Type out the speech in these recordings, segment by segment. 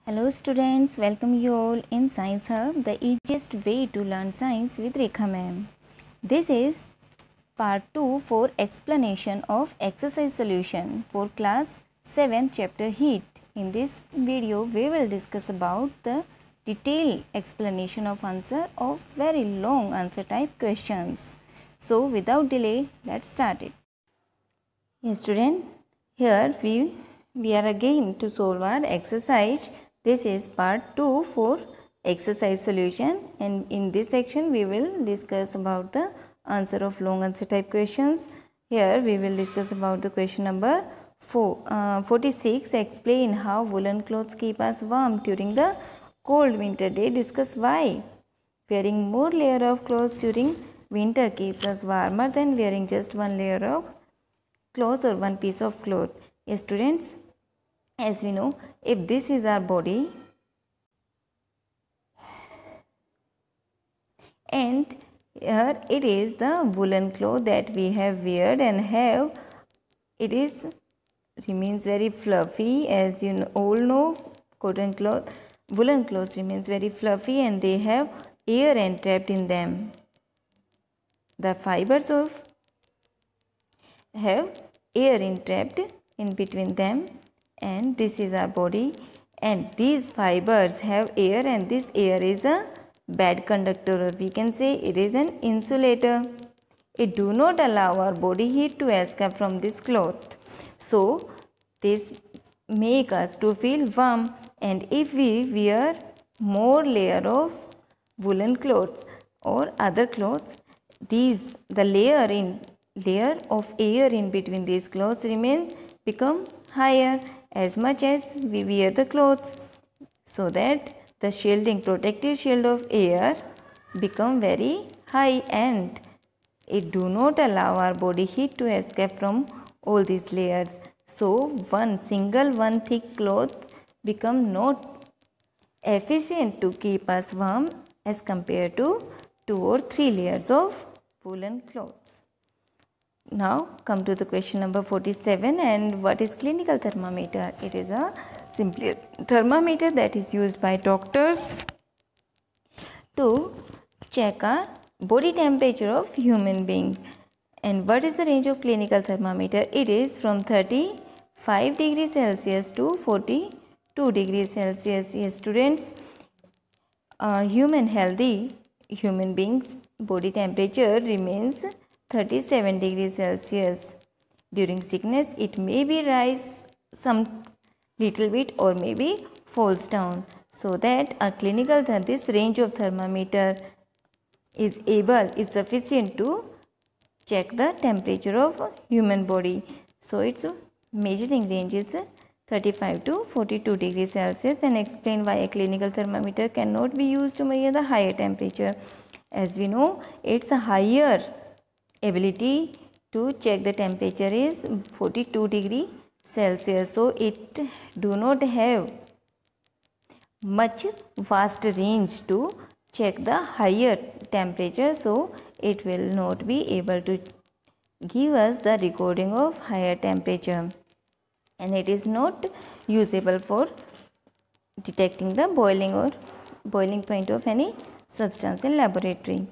Hello students, welcome you all in Science Hub, the easiest way to learn science with Rekha ma'am. This is part 2 for explanation of exercise solution for class 7 chapter heat. In this video, we will discuss about the detailed explanation of answer of very long answer type questions. So without delay, let's start it. Yes student, here we are again to solve our exercise. This is part 2 for exercise solution, and in this section we will discuss about the answer of long answer type questions. Here we will discuss about the question number 46. Explain how woolen clothes keep us warm during the cold winter day. Discuss why wearing more layer of clothes during winter keeps us warmer than wearing just one layer of clothes or one piece of cloth. Yes students, as we know, if this is our body and here it is the woolen cloth that we have weared and have, it is remains very fluffy. As you all know, cotton cloth, woolen clothes remains very fluffy and they have air entrapped in them. The fibers of have air entrapped in between them, and this is our body, and these fibers have air, and this air is a bad conductor, or we can say it is an insulator. It do not allow our body heat to escape from this cloth, so this make us to feel warm. And if we wear more layer of woolen clothes or other clothes, the layer of air in between these clothes become higher as much as we wear the clothes, so that the protective shield of air become very high, and it do not allow our body heat to escape from all these layers. So one thick cloth become not efficient to keep us warm as compared to 2 or 3 layers of woolen clothes. Now come to the question number 47. And what is clinical thermometer? It is a simply thermometer that is used by doctors to check a body temperature of human being. And what is the range of clinical thermometer? It is from 35 degrees Celsius to 42 degrees Celsius. Yes students, healthy human beings body temperature remains 37 degrees Celsius. During sickness, it may be rise some little bit or maybe falls down. So that a clinical this range of thermometer is sufficient to check the temperature of human body. So its measuring range is 35 to 42 degrees Celsius. And explain why a clinical thermometer cannot be used to measure the higher temperature. As we know, its a higher ability to check the temperature is 42 degree Celsius. So it do not have much vast range to check the higher temperature. So it will not be able to give us the recording of higher temperature, and it is not usable for detecting the boiling point of any substance in laboratory.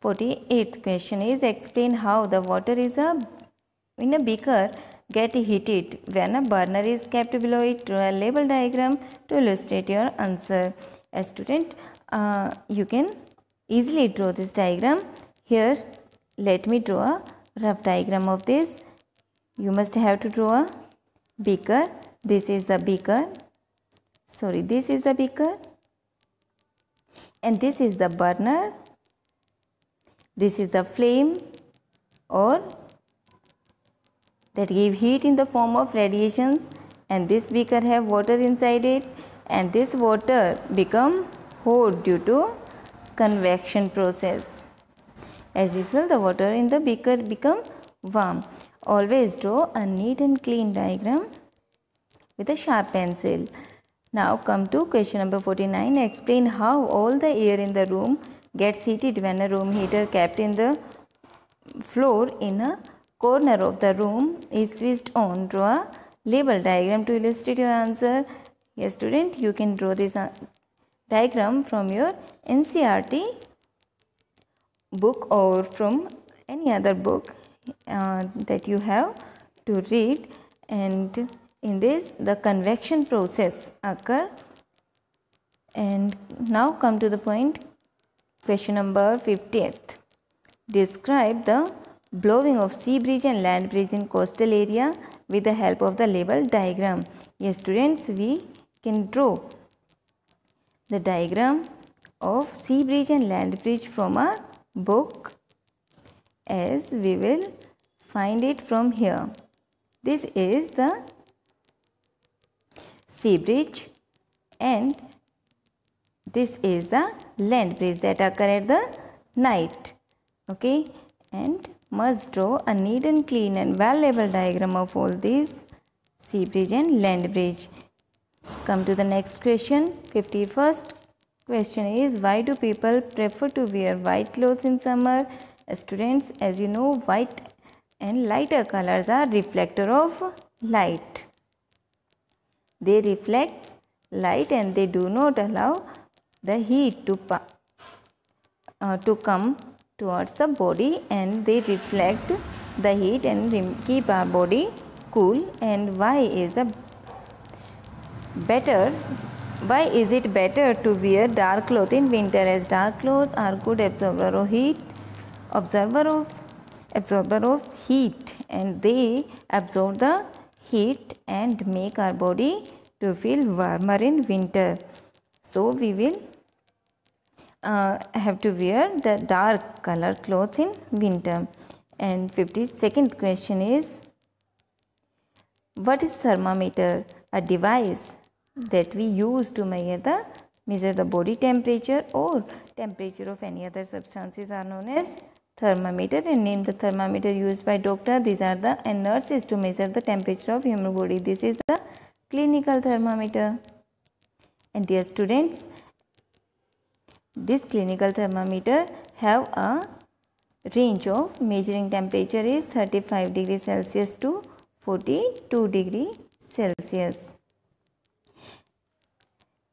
48th question is explain how the water in a beaker get heated when a burner is kept below it. Draw a label diagram to illustrate your answer. As student, you can easily draw this diagram. Here let me draw a rough diagram of this. You must have to draw a beaker. This is the beaker. This is the beaker, and this is the burner. This is the flame or that give heat in the form of radiations, and this beaker have water inside it, and this water become hot due to convection process. As usual, the water in the beaker become warm. Always draw a neat and clean diagram with a sharp pencil. Now come to question number 49. Explain how all the air in the room gets heated when a room heater kept in the floor in a corner of the room is switched on. Draw a label diagram to illustrate your answer. Yes, student, you can draw this diagram from your NCERT book or from any other book that you have to read. And in this, the convection process occur. And now come to the point, question number 50th. Describe the blowing of sea breeze and land breeze in coastal area with the help of the label diagram. Yes, students, we can draw the diagram of sea breeze and land breeze from a book, as we will find it from here. This is the sea breeze and this is the land breeze that occur at the night. Okay, and must draw a neat and clean and well labeled diagram of all these sea breeze and land breeze. Come to the next question. 51st question is, why do people prefer to wear white clothes in summer? Students, as you know, white and lighter colors are reflector of light. They reflect light and they do not allow the heat to come towards the body, and they reflect the heat and keep our body cool. And why is it better to wear dark clothes in winter, as dark clothes are good absorber of heat, and they absorb the heat and make our body to feel warmer in winter. So we will have to wear the dark color clothes in winter. And 52nd question is, what is thermometer? A device that we use to measure the body temperature or temperature of any other substances are known as thermometer. And name the thermometer used by doctor. These are the and nurses to measure the temperature of human body. This is the clinical thermometer. And dear students, this clinical thermometer have a range of measuring temperature is 35 degrees Celsius to 42 degrees Celsius.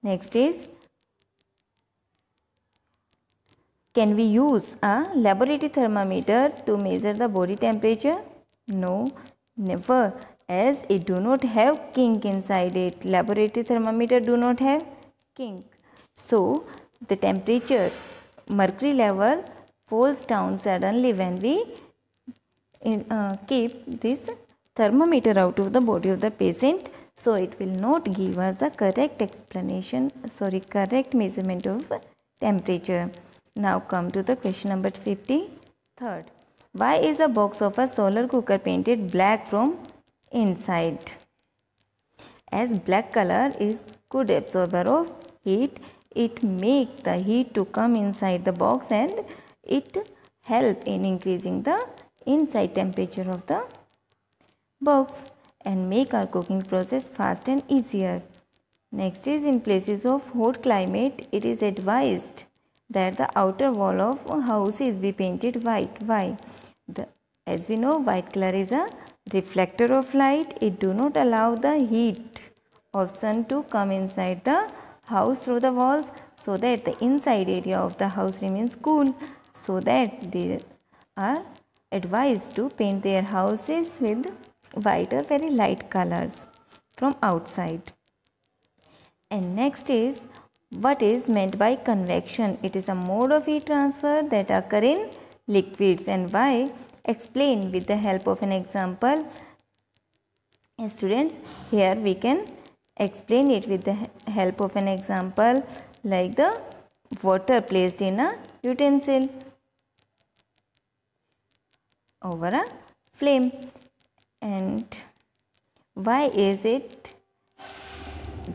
Next is, can we use a laboratory thermometer to measure the body temperature? No, never, as it do not have kink inside it. Laboratory thermometer do not have kink. So the temperature, mercury level falls down suddenly when we keep this thermometer out of the body of the patient. So it will not give us the correct correct measurement of temperature. Now come to the question number 53rd. Why is the box of a solar cooker painted black from inside? As black color is good absorber of heat, it make the heat to come inside the box and it help in increasing the inside temperature of the box and make our cooking process fast and easier. Next is, in places of hot climate, it is advised that the outer wall of a house is be painted white. Why? As we know, white color is a reflector of light. It do not allow the heat of sun to come inside the house through the walls, so that the inside area of the house remains cool. So that they are advised to paint their houses with white or very light colors from outside. And next is, what is meant by convection? It is a mode of heat transfer that occur in liquids. And why? Explain with the help of an example. Students, here we can explain it with the help of an example, like the water placed in a utensil over a flame. And why is it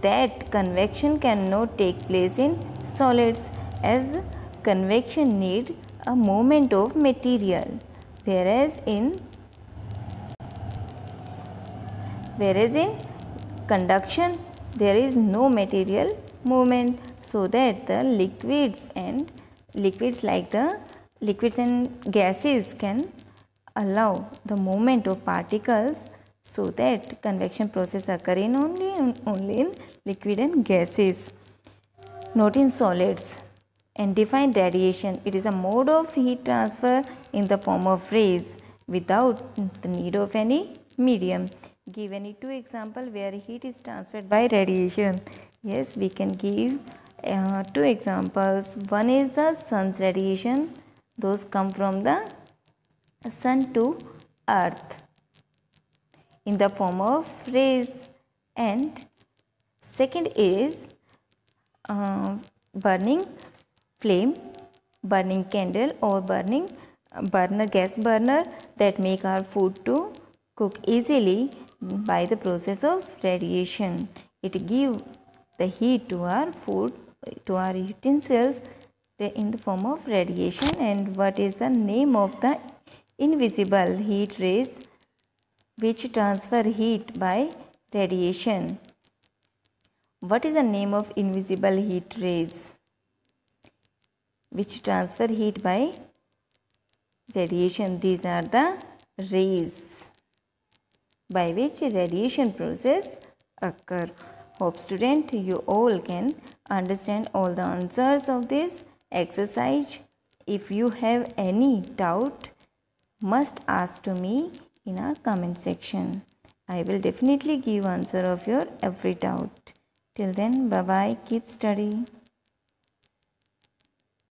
that convection cannot take place in solids? As convection need a movement of material, whereas in conduction there is no material movement, so that the liquids and gases can allow the movement of particles, so that convection process occur in only in liquid and gases, not in solids. And define radiation. It is a mode of heat transfer in the form of rays without the need of any medium. Give any two examples where heat is transferred by radiation. Yes, we can give two examples. One is the sun's radiation. Those come from the sun to earth in the form of rays. And second is burning flame, burning candle or burning gas burner that make our food to cook easily by the process of radiation. It give the heat to our food, to our utensils in the form of radiation. And what is the name of the invisible heat rays which transfer heat by radiation? What is the name of invisible heat rays which transfer heat by radiation? These are the rays by which radiation process occur. Hope student you all can understand all the answers of this exercise. If you have any doubt, must ask to me in our comment section. I will definitely give answer of your every doubt. Till then, bye bye. Keep studying.